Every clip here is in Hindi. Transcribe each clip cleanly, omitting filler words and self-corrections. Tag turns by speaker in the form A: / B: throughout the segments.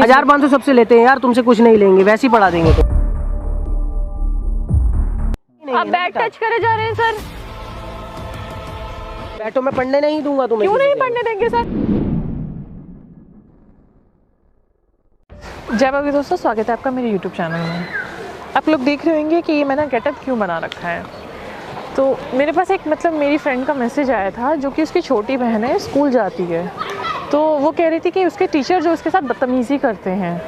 A: 1500 सबसे लेते हैं यार, तुमसे कुछ नहीं लेंगे, वैसे ही पढ़ा देंगे। तो
B: आप बैग टच करे जा रहे हैं सर।
A: बैठो, मैं पढ़ने नहीं दूंगा तुम्हें।
B: क्यों नहीं पढ़ने देंगे सर? जय बाबा दोस्तों, स्वागत है आपका मेरे YouTube चैनल में। आप लोग देख रहे होंगे कि ये मैंने गेटअप क्यों बना रखा है। तो मेरे पास एक मेरी फ्रेंड का मैसेज आया था, जो कि उसकी छोटी बहन है, स्कूल जाती है। तो वो कह रही थी कि उसके टीचर जो उसके साथ बदतमीज़ी करते हैं,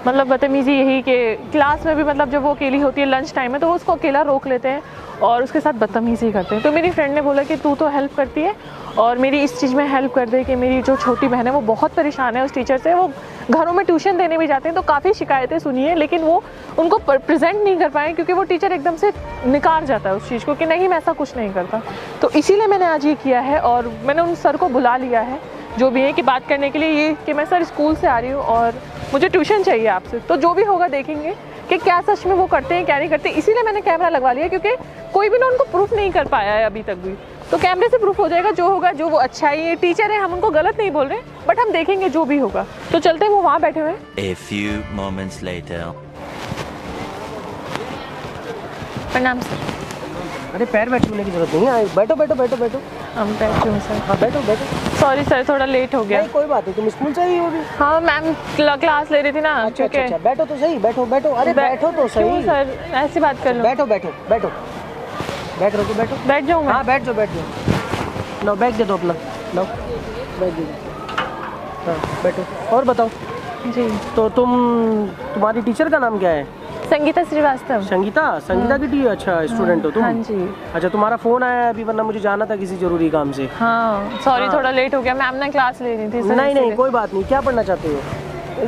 B: मतलब बदतमीज़ी यही कि क्लास में भी जब वो अकेली होती है लंच टाइम में, तो वो उसको अकेला रोक लेते हैं और उसके साथ बदतमीज़ी करते हैं। तो मेरी फ्रेंड ने बोला कि तू तो हेल्प करती है और मेरी इस चीज़ में हेल्प कर दे कि मेरी जो छोटी बहन है वो बहुत परेशान है उस टीचर से। वो घरों में ट्यूशन देने भी जाते हैं, तो काफ़ी शिकायतें सुनी है, लेकिन वो उनको प्रेजेंट नहीं कर पाए क्योंकि वो टीचर एकदम से निकाल जाता है उस चीज़ को कि नहीं मैं ऐसा कुछ नहीं करता। तो इसीलिए मैंने आज ये किया है और मैंने उन सर को बुला लिया है जो भी है कि बात करने के लिए, ये कि मैं सर स्कूल से आ रही हूँ और मुझे ट्यूशन चाहिए आपसे। तो जो भी होगा देखेंगे कि क्या सच में वो करते हैं क्या नहीं करते। इसीलिए मैंने कैमरा लगवा लिया क्योंकि कोई भी ना उनको प्रूफ नहीं कर पाया है अभी तक भी। तो कैमरे से प्रूफ हो जाएगा जो होगा, जो वो अच्छा ही है, टीचर है, हम उनको गलत नहीं बोल रहे, बट हम देखेंगे जो भी होगा। तो चलते हैं, वो वहाँ बैठे हुए हैं।
C: A few moments later.
B: प्रणाम सर।
A: अरे पैर बैठ छूने की जरूरत नहीं है, बैठो बैठो बैठो बैठो।
B: हम बैठे हुए सर।
A: हाँ बैठो बैठो।
B: सॉरी सर, थोड़ा लेट हो गया।
A: नहीं कोई बात नहीं, तुम स्कूल से ही हो भी।
B: हाँ मैम क्लास ले रही थी ना।
A: अच्छा अच्छा अच्छा, बैठो तो सही, बैठो बैठो। अरे बैठो तो सही।
B: क्यों सर, ऐसी बात कर लो।
A: बैठो बैठो बैठो, बैठ रहो तो बैठो।
B: बैठ जाऊँ मैं?
A: हाँ बैठ जाओ बैठ जाओ। लो बैग दे दो अपना, लो बैग दे दो। हाँ बैठो। और बताओ
B: जी।
A: तो तुम्हारी टीचर का नाम क्या है?
B: संगीता श्रीवास्तव।
A: संगीता की टी अच्छा स्टूडेंट हो तुम?
B: हाँ जी।
A: अच्छा, तुम्हारा फोन आया है अभी, वरना मुझे जाना था किसी जरूरी काम से।
B: हाँ सॉरी, थोड़ा लेट हो गया, मैम ने क्लास ले रही थी सर।
A: नहीं कोई बात नहीं। क्या पढ़ना चाहते हो?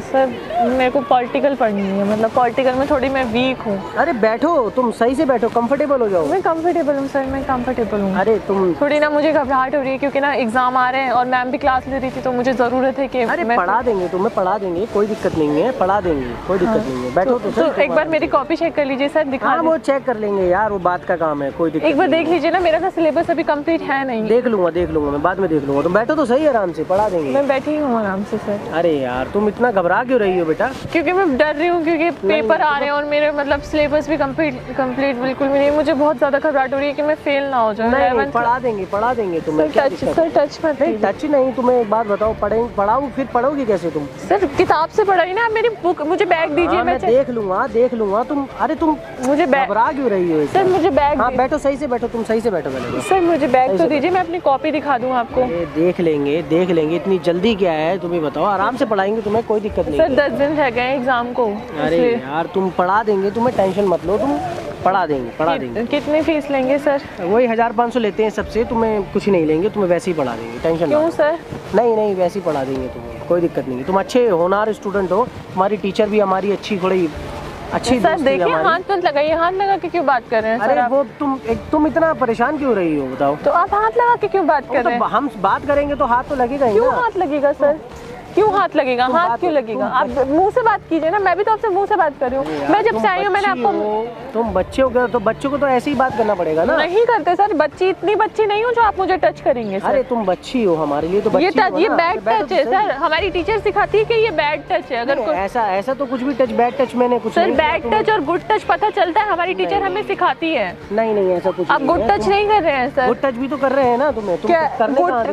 B: सर मेरे को पॉलिटिकल पढ़नी है, पॉलिटिकल में थोड़ी मैं वीक हूँ।
A: अरे बैठो, तुम सही से बैठो, कंफर्टेबल हो जाओ।
B: मैं कंफर्टेबल हूँ सर, मैं कंफर्टेबल हूँ।
A: अरे तुम
B: थोड़ी ना मुझे घबराहट हो रही है क्योंकि ना एग्जाम आ रहे हैं और मैम भी क्लास ले रही थी, तो मुझे ज़रूरत है कि
A: अरे पढ़ा देंगे तुम्हें, पढ़ा देंगे, कोई दिक्कत नहीं है, पढ़ा देंगे, कोई दिक्कत नहीं है। बैठो तो
B: एक बार मेरी कॉपी चेक कर लीजिए सर, दिखा।
A: वो चेक कर लेंगे यार, वो बात का काम है, कोई दिक्कत।
B: एक बार देख लीजिए ना, मेरा सिलेबस अभी कंप्लीट है नहीं।
A: देख लूंगा मैं, बाद में देख लूंगा। तुम बैठो तो सही, आराम से पढ़ा देंगे।
B: मैं बैठी हूँ आराम से सर।
A: अरे यार तुम इतना घबरा क्यों रही हो बेटा?
B: क्योंकि मैं डर रही हूँ, क्योंकि पेपर आ रहे हैं और मेरे सिलेबस भी कंप्लीट बिल्कुल भी नहीं। मुझे बहुत ज़्यादा घबराहट हो रही है कि मैं फेल ना हो जाऊँ।
A: नहीं पढ़ा देंगे तुम्हें।
B: सर टच मत कीजिए।
A: टच नहीं, तुम्हें एक बात बताओ, पढ़ाऊँ फिर पढ़ोगी कैसे तुम?
B: सर किताब से पढ़ाई ना, मेरी बुक, मुझे बैग दीजिए।
A: मैं देख लूंगा। तुम
B: मुझे बैग
A: घबरा क्यों रही हो?
B: सर मुझे बैग।
A: हाँ बैठो, सही से बैठो, तुम सही से बैठो पहले।
B: सर मुझे बैग तो दीजिए, मैं अपनी कॉपी दिखा दूँ आपको।
A: देख लेंगे, इतनी जल्दी क्या है तुम्हें बताओ, आराम से पढ़ाएंगे तुम्हें, कोई दिक्कत नहीं।
B: सर 10 दिन रह गए एग्जाम को।
A: अरे यार तुम पढ़ा देंगे, तुम्हें टेंशन मत लो, तुम पढ़ा देंगे।
B: कितनी फीस लेंगे सर?
A: वही 1500 लेते हैं सबसे, तुम्हें कुछ नहीं लेंगे, तुम्हें वैसे ही पढ़ा देंगे, टेंशन।
B: क्यों सर?
A: नहीं वैसे ही पढ़ा देंगे तुम्हें, कोई दिक्कत नहीं है। तुम अच्छे होनहार स्टूडेंट हो, तुम्हारी टीचर भी हमारी अच्छी, थोड़ी अच्छी।
B: सर देखिए, हाथ मत लगाइए, हाथ लगा के क्यों बात कर रहे हैं सर?
A: अरे वो तुम इतना परेशान क्यों रही हो बताओ?
B: तो आप हाथ लगा के क्यों बात कर रहे हैं?
A: तो हम बात करेंगे तो हाथ तो लगेगा ही ना।
B: क्यों हाथ लगेगा सर? क्यों हाथ लगेगा? हाथ क्यों लगेगा? आप मुंह से बात कीजिए ना, मैं भी तो आपसे मुंह से बात कर रही हूँ। मैं जब से आई हूँ मैंने आपको।
A: तुम बच्चे हो तो बच्चों को तो ऐसे ही बात करना पड़ेगा ना।
B: नहीं करते सर, इतनी बच्ची नहीं हूँ जो आप मुझे टच करेंगे सर।
A: अरे तुम बच्ची हो, हमारे लिए तो बच्ची हो।
B: ये बैड टच है सर, हमारी टीचर सिखाती है कि ये बैड टच है। अगर
A: ऐसा तो कुछ भी बैड टच मैंने कुछ
B: सर, बैड टच और गुड टच पता चलता है, हमारी टीचर हमें सिखाती है।
A: नहीं ऐसा कुछ।
B: आप गुड टच नहीं कर रहे हैं सर?
A: गुड टच भी तो कर रहे हैं ना तुम्हें।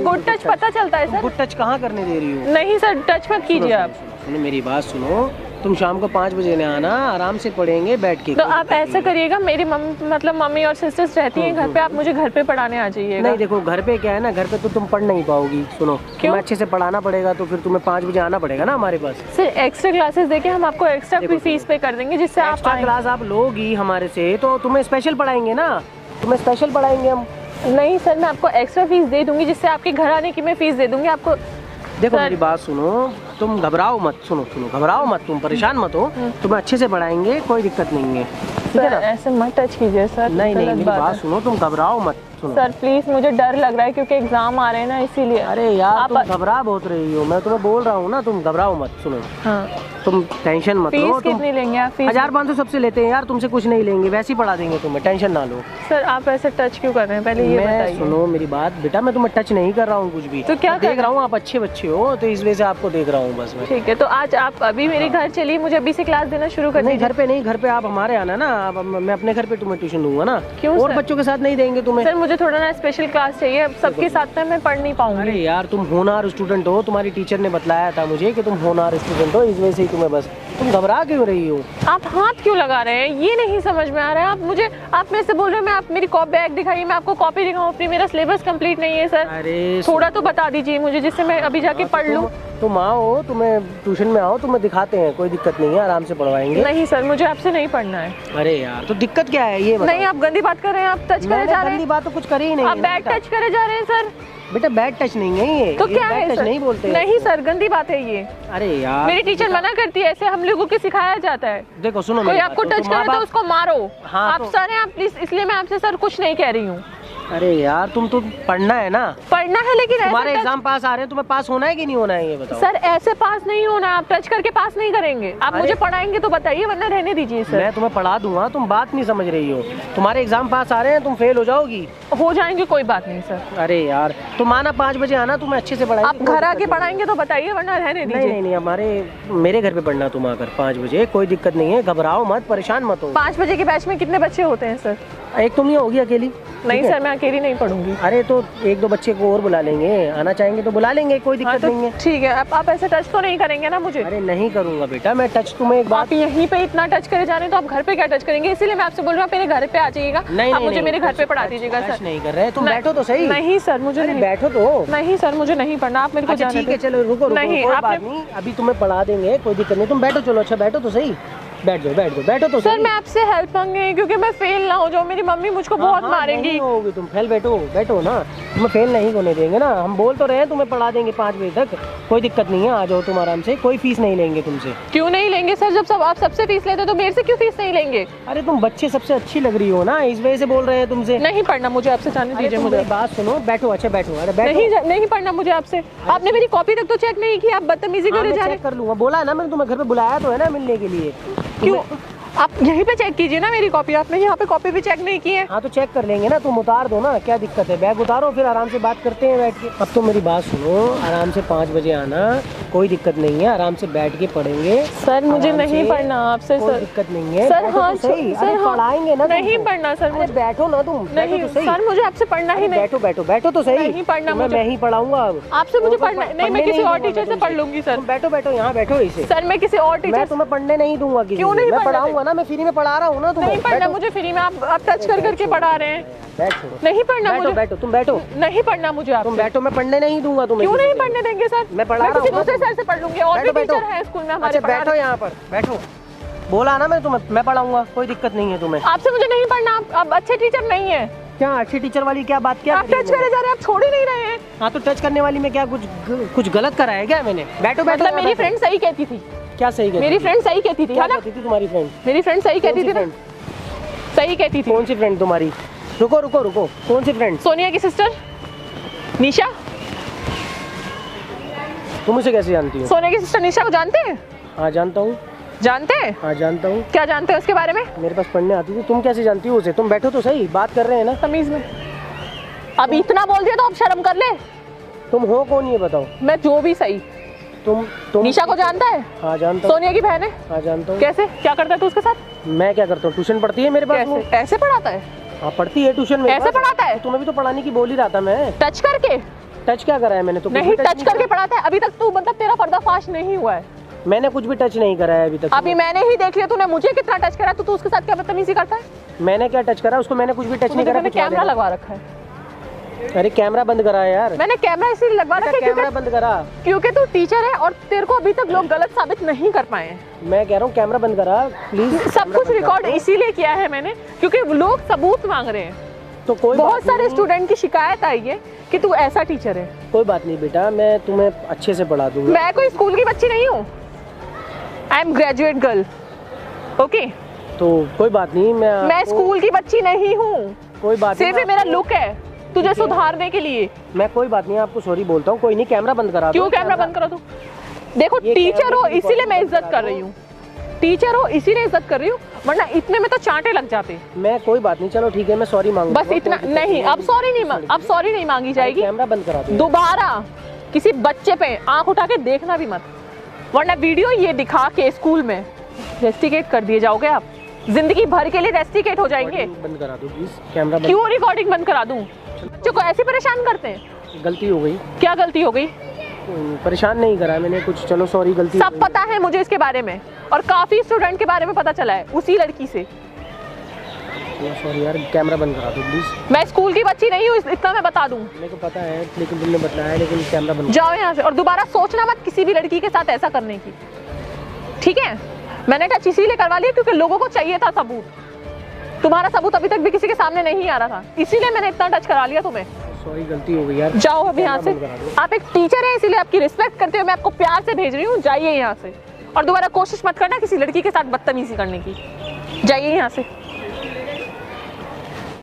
B: गुड टच पता चलता है सर?
A: गुड टच कहाँ करने दे रही हो?
B: नहीं सर, टच मत कीजिए आप।
A: मेरी बात सुनो, तुम शाम को 5 बजे ने आना, आराम से पढ़ेंगे बैठ के।
B: तो आप ऐसा करिएगा, मेरी मम्मी और सिस्टर्स रहती हैं घर पे, आप मुझे घर पे पढ़ाने आ जाइएगा।
A: नहीं देखो, घर पे क्या है ना, घर पे तो तुम पढ़ नहीं पाओगी। सुनो, तुम्हें अच्छे से पढ़ाना पड़ेगा, तो फिर तुम्हें 5 बजे आना पड़ेगा ना हमारे पास।
B: सर एक्स्ट्रा क्लासेस देके हम आपको एक्स्ट्रा फीस पे कर देंगे, जिससे आप
A: एक्स्ट्रा क्लास आप लोगी हमारे से तो तुम्हें स्पेशल पढ़ाएंगे ना, तुम्हें स्पेशल पढ़ाएंगे हम।
B: नहीं सर, मैं आपको एक्स्ट्रा फीस दे दूंगी, जिससे आपके घर आने की मैं फीस दे दूंगी आपको।
A: देखो मेरी बात सुनो, तुम घबराओ मत, घबराओ मत, तुम परेशान मत हो, तुम्हें अच्छे से पढ़ाएंगे, कोई दिक्कत नहीं है, ठीक है ना?
B: ऐसे मत टच कीजिए सर।
A: नहीं मेरी बात सुनो, तुम घबराओ मत।
B: सर प्लीज, मुझे डर लग रहा है क्योंकि एग्जाम आ रहे हैं ना, इसीलिए।
A: अरे यार तुम घबरा बहुत रही हो, मैं तुम्हें बोल रहा हूँ ना, तुम घबराओ मत। सुनो,
B: हाँ,
A: तुम टेंशन मत लो।
B: फीस कितनी लेंगे आप?
A: 1500 सबसे लेते हैं यार, तुमसे कुछ नहीं लेंगे, वैसे ही पढ़ा देंगे तुम्हें, टेंशन ना लो।
B: सर आप ऐसे टच क्यों कर रहे हैं, पहले ये बताइए।
A: सुनो मेरी बात बेटा, मैं तुम्हें टच नहीं कर रहा हूँ कुछ भी,
B: तो क्या
A: देख रहा हूँ आप अच्छे बच्चे हो, तो इस वजह से आपको देख रहा हूँ। हूँ बस मैं।
B: ठीक है, तो आज आप अभी मेरे घर चलिए, मुझे अभी से क्लास देना शुरू कर
A: नहीं
B: दीजिए।
A: घर पे नहीं, घर पे आप हमारे आना ना, अब मैं अपने घर पे तुम्हें ट्यूशन दूंगा ना।
B: क्यों
A: और
B: सर?
A: बच्चों के साथ नहीं देंगे तुम्हें।
B: सर मुझे थोड़ा ना स्पेशल क्लास चाहिए, अब सबके साथ में मैं पढ़ नहीं
A: अरे
B: पाऊंगी।
A: यार तुम होनहार स्टूडेंट हो, तुम्हारी टीचर ने बतलाया था मुझे कि तुम होनहार स्टूडेंट हो, इस वजह से ही तुम्हें बस तुम घबरा क्यों रही हो?
B: आप हाथ क्यों लगा रहे हैं, ये नहीं समझ में आ रहा है। आप मेरे से बोल रहे हो, मैं आप मेरी कॉपी बैग दिखाइए, मैं आपको कॉपी दिखाऊं अपनी, मेरा सिलेबस कंप्लीट नहीं है सर।
A: अरे
B: थोड़ा तो बता दीजिए मुझे, जिससे मैं अभी जाके पढ़ लूं।
A: तुम आओ, तुम्हें ट्यूशन में आओ, तुम्हें दिखाते हैं, कोई दिक्कत नहीं है, आराम से पढ़वाएंगे।
B: नहीं सर, मुझे आपसे नहीं पढ़ना है।
A: अरे यार तो दिक्कत क्या है ये बताओ।
B: नहीं, आप गंदी बात कर रहे हैं, आप टच करे जा रहे
A: गंदी
B: हैं,
A: बात तो कुछ करी ही नहीं
B: आप
A: है
B: बैड
A: बेटा।
B: टच करे जा रहे हैं सर।
A: बेटा बैड टच नहीं है ये,
B: तो क्या
A: बैड
B: है
A: टच
B: सर?
A: नहीं बोलते हैं।
B: नहीं सर, गंदी बात है ये।
A: अरे यार
B: मेरी टीचर मना करती है, ऐसे हम लोगों को सिखाया जाता है।
A: देखो सुनो,
B: कोई
A: मेरी
B: आपको
A: बात
B: टच करे तो उसको मारो।
A: हाँ,
B: आप
A: तो-
B: सर हैं, आप प्लीज, इसलिए मैं आपसे सर कुछ नहीं कह रही हूँ।
A: अरे यार तुम तो पढ़ना है ना,
B: पढ़ना है, लेकिन ऐसे
A: तुम्हारे
B: टच-
A: एग्जाम पास आ रहे हैं, तुम्हें पास होना है कि नहीं होना है ये बताओ।
B: सर ऐसे पास नहीं होना, आप टच करके पास नहीं करेंगे। आप
A: अरे-
B: मुझे पढ़ाएंगे तो बताइए, वरना रहने दीजिए सर।
A: मैं तुम्हें पढ़ा दूंगा, तुम बात नहीं समझ रही हो। तुम्हारे एग्जाम पास आ रहे हैं, तुम फेल हो जाओगी।
B: हो जाएंगे, कोई बात नहीं सर।
A: अरे यार तुम आना 5 बजे आना, तुम्हें अच्छे से पढ़ाएंगे।
B: आप
A: कोई
B: घर
A: दिक्कत
B: आके
A: नहीं।
B: पढ़ाएंगे तो बताइए, वरना रहने
A: नहीं
B: दीजिए।
A: नहीं नहीं, मेरे घर पे पढ़ना तुम आकर 5 बजे, कोई दिक्कत नहीं है, घबराओ मत, परेशान मत हो।
B: 5 बजे के बैच में कितने बच्चे होते हैं सर?
A: एक तुम ही होगी अकेली?
B: नहीं
A: ठीक है?
B: सर, मैं अकेली नहीं पढ़ूंगी।
A: अरे तो 1-2 बच्चे को और बुला लेंगे, आना चाहेंगे तो बुला लेंगे, कोई
B: हाँ
A: दिक्कत
B: तो
A: नहीं है।
B: ठीक है, आप ऐसे टच तो नहीं करेंगे ना मुझे?
A: अरे नहीं करूंगा बेटा मैं टच, तुम्हें एक बात।
B: आप यहीं पे इतना टच करे जा रहे हैं, तो आप घर पे क्या टच करेंगे? इसीलिए मैं आपसे बोल रही हूँ, आप मेरे घर पे आ जाइएगा।
A: नहीं
B: आप
A: नहीं,
B: मुझे
A: नहीं,
B: मेरे घर पे
A: टच-
B: पढ़ा
A: टच-
B: दीजिएगा
A: टच
B: सर।
A: नहीं कर रहे, तुम
B: नहीं-
A: बैठो तो सही।
B: नहीं सर, मुझे
A: अरे
B: नहीं।
A: बैठो तो।
B: नहीं सर, मुझे नहीं पढ़ना, आप मेरे को
A: अच्छा
B: जाने
A: ठीक है,
B: दीजिए।
A: चलो रुको रुको,
B: नहीं,
A: कोई
B: आपने-
A: बात नहीं, अभी तुम्हें पढ़ा देंगे, कोई दिक्कत नहीं, तुम बैठो, चलो अच्छा बैठो तो सही, बैठ जाओ बैठ जाओ, बैठो तो
B: सर
A: सही।
B: मैं आपसे हेल्प मांग रही हूँ, क्योंकि मैं फेल ना हो जाऊँ, मेरी मम्मी मुझको बहुत मारेंगी।
A: नहीं होगी तुम फेल, बैठो बैठो ना, तुम्हें फेल नहीं होने देंगे ना, हम बोल तो रहे हैं तुम्हें पढ़ा देंगे 5 बजे तक, कोई दिक्कत नहीं है, आ जाओ तुम आराम से, कोई फीस नहीं लेंगे तुमसे।
B: क्यों नहीं लेंगे सर? जब सब आप सबसे फीस लेते हो तो मेरे से क्यों फीस नहीं लेंगे?
A: अरे तुम बच्चे सबसे अच्छी लग रही हो ना, इस वजह से बोल रहे हैं तुमसे।
B: नहीं पढ़ना मुझे आपसे, जाने
A: अरे
B: दीजिए
A: तुम
B: मुझे।
A: मेरी बात सुनो, बैठो, अच्छा बैठो, अरे बैठो।
B: नहीं पढ़ना मुझे आपसे। आपने मेरी कॉपी तक तो चेक नहीं की, आप बदतमीजी
A: हाँ,
B: करे
A: मैं
B: जा रहे
A: चेक कर लूंगा, बोला है ना मैंने, तुम्हें घर पे बुलाया तो है ना मिलने के लिए।
B: क्यों? आप यहीं पे चेक कीजिए ना मेरी कॉपी, आपने यहाँ पे कॉपी भी चेक नहीं की है।
A: हाँ तो चेक कर लेंगे ना, तुम उतार दो ना, क्या दिक्कत है, बैग उतारो, फिर आराम से बात करते हैं बैठ के। अब तो मेरी बात सुनो, आराम से 5 बजे आना, कोई दिक्कत नहीं है, आराम से बैठ के पढ़ेंगे।
B: सर मुझे
A: आराम
B: नहीं
A: से,
B: पढ़ना आपसे
A: कोई
B: सर।
A: दिक्कत नहीं है,
B: सर
A: बैठो
B: हाँ
A: तो सही,
B: सर
A: अरे
B: हाँ,
A: पढ़ाएंगे ना
B: नहीं
A: तुमको।
B: पढ़ना सर
A: अरे
B: मुझे।
A: बैठो ना तुम, बैठो
B: नहीं
A: तो सही।
B: सर, मुझे आपसे पढ़ना ही नहीं।
A: बैठो बैठो बैठो तो सही,
B: नहीं पढ़ना
A: तुम्हें
B: मुझे।
A: मैं ही पढ़ाऊंगा अब।
B: आपसे मुझे
A: तुमको
B: पढ़ना नहीं, मैं
A: पढ़ने
B: किसी और
A: दूंगा
B: टीचर से
A: तुमसे।
B: पढ़ लूंगी सर।
A: तुम बैठो बैठो, यहाँ बैठो इसे।
B: सर मैं किसी और
A: मैं
B: टीचर
A: तुम्हें पढ़ने नहीं दूंगा किसी
B: क्यों
A: से।
B: नहीं
A: मैं
B: पढ़ने
A: पढ़ाऊंगा ना, मैं फ्री में पढ़ा रहा हूँ ना तुम्हें।
B: नहीं पढ़ना
A: बैठो।
B: मुझे फ्री में, आप टच कर करके पढ़ा रहे हैं।
A: बैठो
B: नहीं पढ़ना
A: बैठो
B: मुझे,
A: बैठो, तुम बैठो,
B: नहीं पढ़ना मुझे
A: तुम
B: आपसे।
A: बैठो, मैं पढ़ने नहीं दूंगा तुम्हें।
B: क्यों
A: किसी
B: नहीं
A: से।
B: पढ़ने देंगे सर?
A: मैं पढ़ा रहा
B: किसी
A: हूँ ना
B: दूसरे
A: तुम्हें।
B: सर से पढ़ लूंगी, और भी
A: बैठो,
B: टीचर
A: बैठो।
B: है स्कूल में हमारे
A: अच्छा बैठो
B: पढ़ाने।
A: यहाँ पर, बैठो। बोला ना मैं तुम्हें, मैं पढ़ाऊंगा, कोई दिक्कत नहीं है तुम्हें।
B: आपसे मुझे नहीं पढ़ना, आप अच्छे टीचर नहीं है।
A: क्या अच्छी टीचर वाली क्या बात, क्या
B: आप
A: करी
B: टच
A: मैंने?
B: करे जा रहे हैं, आप छोड़ ही नहीं रहे हैं।
A: हाँ तो टच करने वाली में क्या कुछ गलत करा है क्या मैंने? बैठो बैठो।
B: मतलब
A: यहाँ
B: मेरी
A: बैठो।
B: फ्रेंड सही कहती थी,
A: क्या सही कहती
B: मेरी
A: थी?
B: फ्रेंड सही कहती थी,
A: क्या
B: है ना?
A: कहती थी तुम्हारी फ्रेंड?
B: मेरी फ्रेंड सही कहती थी ना,
A: फ्रेंड?
B: सही कहती थी।
A: कौन सी फ्रेंड तुम्हारी? रुको रुको रुको, कौन सी फ्रेंड?
B: सोनिया की सिस्टर निशा।
A: तुम उसे कैसे जानती हो?
B: सोनिया की सिस्टर निशा को जानते हैं?
A: हाँ जानता हूँ,
B: जानते हैं?
A: हाँ जानता हूँ,
B: क्या जानते हैं उसके बारे में?
A: मेरे पास पढ़ने आती थी। तुम कैसे जानती हो उसे? तुम बैठो तो सही, बात कर रहे हैं ना।
B: तमीज में अब इतना बोल दिया तो अब शर्म कर ले।
A: तुम हो कौन ये बताओ?
B: मैं जो भी सही।
A: तुम
B: निशा को जानता है?
A: हाँ जानता हूँ,
B: सोनिया की बहन है।
A: हाँ जानता हूँ।
B: कैसे, क्या करता है तू उसके साथ?
A: मैं क्या करता हूँ? ट्यूशन पढ़ती है मेरे पास वो।
B: कैसे ऐसे पढ़ाता है?
A: हाँ पढ़ती है ट्यूशन में।
B: ऐसे पढ़ाता है?
A: तुम्हें भी तो पढ़ाने की बोल ही रहा था मैं।
B: टच करके?
A: टच क्या करा है मैंने? तो कुछ
B: नहीं,
A: भी
B: टच
A: नहीं
B: करके
A: करा।
B: पढ़ाता है। अभी तक तू, मतलब तेरा पर्दाफाश नहीं हुआ है।
A: मैंने कुछ भी टच नहीं करा है अभी तक।
B: अभी मैंने ही देख लिया तूने मुझे कितना टच करा, तो तू उसके साथ क्या बदतमीजी करता है?
A: मैंने क्या टच करा उसको? मैंने कुछ भी टच नहीं करा।
B: मैंने
A: पूछवा
B: कैमरा
A: देना।
B: लगवा रखा है।
A: अरे कैमरा बंद करा है यार।
B: मैंने कैमरा इसलिए लगवा रखा है
A: कैमरा बंद करा।
B: क्योंकि तू टीचर है और तेरे को अभी तक लोग गलत साबित नहीं कर पाए हैं।
A: मैं कह रहा हूँ कैमरा बंद करा प्लीज।
B: सब कुछ रिकॉर्ड इसीलिए किया है मैंने, क्योंकि लोग सबूत मांग रहे हैं।
A: तो कोई
B: बहुत
A: बात
B: सारे
A: नहीं।
B: स्टूडेंट की शिकायत आई है कि तू ऐसा टीचर है।
A: कोई बात नहीं बेटा, मैं तुम्हें अच्छे से पढ़ा दूंगा।
B: मैं कोई स्कूल की बच्ची नहीं हूँ, I am graduate girl. Okay,
A: तो कोई बात नहीं,
B: मैं
A: आपको-
B: स्कूल की बच्ची नहीं हूँ।
A: कोई बात नहीं,
B: सिर्फ ये मेरा लुक है तुझे सुधारने के लिए।
A: मैं कोई बात नहीं आपको सॉरी बोलता हूँ। कोई नहीं, कैमरा बंद करा दो।
B: क्यों कैमरा बंद करो तू? देखो
A: ये
B: टीचर
A: कैमरे
B: हो
A: की
B: इसीलिए मैं
A: रिकॉर्डिंग
B: इज्जत कर रही हूँ, टीचर हो इसीलिए इज्जत कर रही हूँ, वरना इतने में तो चांटे लग जाते।
A: मैं कोई बात नहीं, चलो ठीक है, मैं सॉरी मांगूंगा।
B: बस इतना नहीं, अब सॉरी नहीं मांगी जाएगी।
A: कैमरा बंद करा दो।
B: दोबारा किसी बच्चे पे आंख उठा के देखना भी मत। वरना वीडियो ये दिखा के स्कूल में रेस्टिकेट कर दिए जाओगे आप, जिंदगी भर के लिए रेस्टिकेट हो जाएंगे।
A: बंद करा दो प्लीज, कैमरा बंद।
B: क्यों रिकॉर्डिंग बंद करा दूं? बच्चों को ऐसे परेशान करते हैं?
A: गलती हो गई।
B: क्या गलती हो गई?
A: परेशान नहीं करा मैंने कुछ, चलो सॉरी, गलती
B: सब पता है मुझे इसके बारे में, और काफी स्टूडेंट के बारे में पता चला है उसी लड़की से।
A: सॉरी यार, कैमरा बंद करा दो प्लीज।
B: मैं स्कूल की बच्ची नहीं हूँ, इतना मैं बता दूं।
A: मेरे को पता है, लेकिन तुमने बताया, लेकिन कैमरा बंद।
B: जाओ यहाँ से, और दोबारा सोचना मत किसी भी लड़की के साथ ऐसा करने की, ठीक है? मैंने टच इसीलिए करवा लिया क्योंकि लोगों को चाहिए था सबूत। तुम्हारा सबूत अभी तक भी किसी के सामने नहीं आ रहा था, इसीलिए मैंने इतना टच करा लिया तुम्हें।
A: सॉरी, गलती हो गई यार।
B: जाओ अभी यहाँ से। आप एक टीचर है इसीलिए आपकी रिस्पेक्ट करते हुए मैं आपको प्यार से भेज रही हूँ, जाइए यहाँ से। और दोबारा कोशिश मत करना किसी लड़की के साथ बदतमीजी करने की, जाइए यहाँ से।